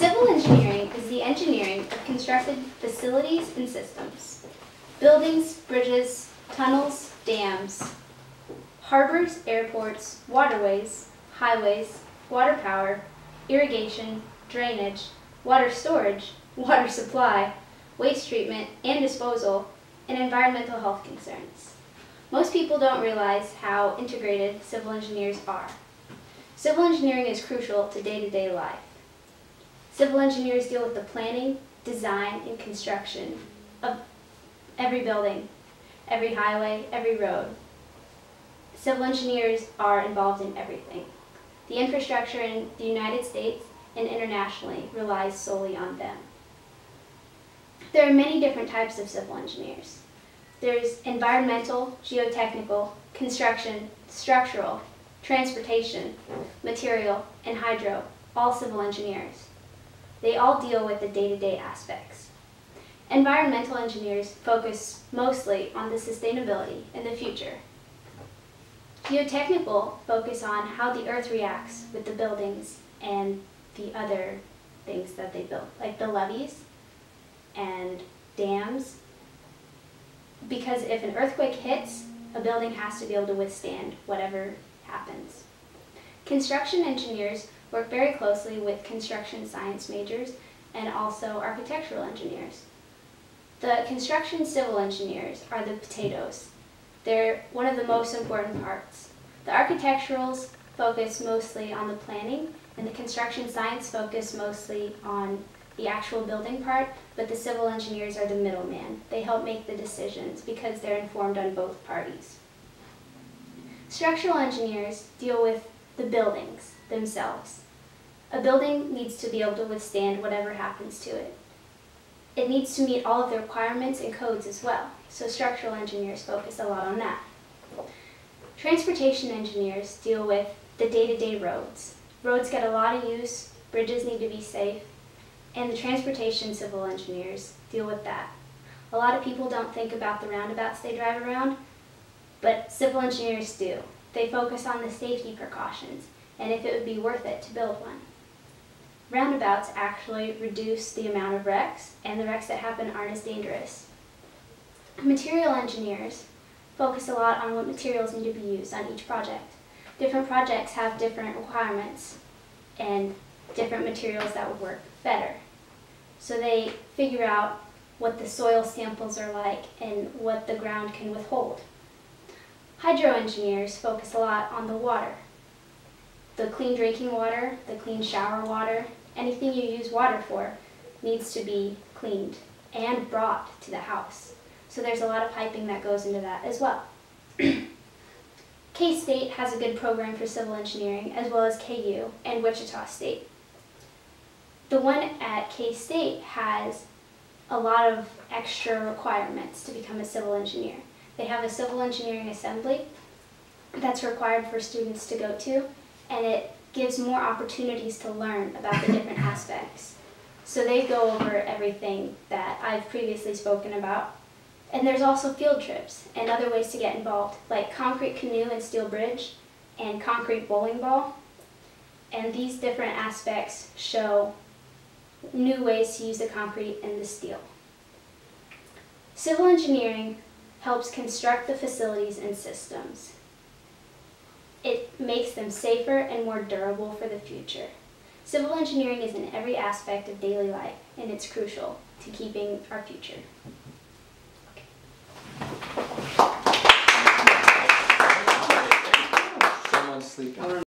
Civil engineering is the engineering of constructed facilities and systems. Buildings, bridges, tunnels, dams, harbors, airports, waterways, highways, water power, irrigation, drainage, water storage, water supply, waste treatment and disposal, and environmental health concerns. Most people don't realize how integrated civil engineers are. Civil engineering is crucial to day-to-day life. Civil engineers deal with the planning, design, and construction of every building, every highway, every road. Civil engineers are involved in everything. The infrastructure in the United States and internationally relies solely on them. There are many different types of civil engineers. There's environmental, geotechnical, construction, structural, transportation, material, and hydro, all civil engineers. They all deal with the day-to-day aspects. Environmental engineers focus mostly on the sustainability in the future. Geotechnical focus on how the earth reacts with the buildings and the other things that they build, like the levees and dams. Because if an earthquake hits, a building has to be able to withstand whatever happens. Construction engineers work very closely with construction science majors and also architectural engineers. The construction civil engineers are the potatoes. They're one of the most important parts. The architecturals focus mostly on the planning, and the construction science focus mostly on the actual building part, but the civil engineers are the middleman. They help make the decisions because they're informed on both parties. Structural engineers deal with the buildings themselves. A building needs to be able to withstand whatever happens to it. It needs to meet all of the requirements and codes as well, so structural engineers focus a lot on that. Transportation engineers deal with the day-to-day roads. Roads get a lot of use, bridges need to be safe, and the transportation civil engineers deal with that. A lot of people don't think about the roundabouts they drive around, but civil engineers do. They focus on the safety precautions and if it would be worth it to build one. Roundabouts actually reduce the amount of wrecks, and the wrecks that happen aren't as dangerous. Material engineers focus a lot on what materials need to be used on each project. Different projects have different requirements and different materials that would work better. So they figure out what the soil samples are like and what the ground can withhold. Hydro engineers focus a lot on the water. The clean drinking water, the clean shower water, anything you use water for needs to be cleaned and brought to the house. So there's a lot of piping that goes into that as well. K-State has a good program for civil engineering, as well as KU and Wichita State. The one at K-State has a lot of extra requirements to become a civil engineer. They have a civil engineering assembly that's required for students to go to, and it gives more opportunities to learn about the different aspects. So they go over everything that I've previously spoken about. And there's also field trips and other ways to get involved, like concrete canoe and steel bridge and concrete bowling ball. And these different aspects show new ways to use the concrete and the steel. Civil engineering helps construct the facilities and systems. It makes them safer and more durable for the future. Civil engineering is in every aspect of daily life, and it's crucial to keeping our future. Someone's sleeping.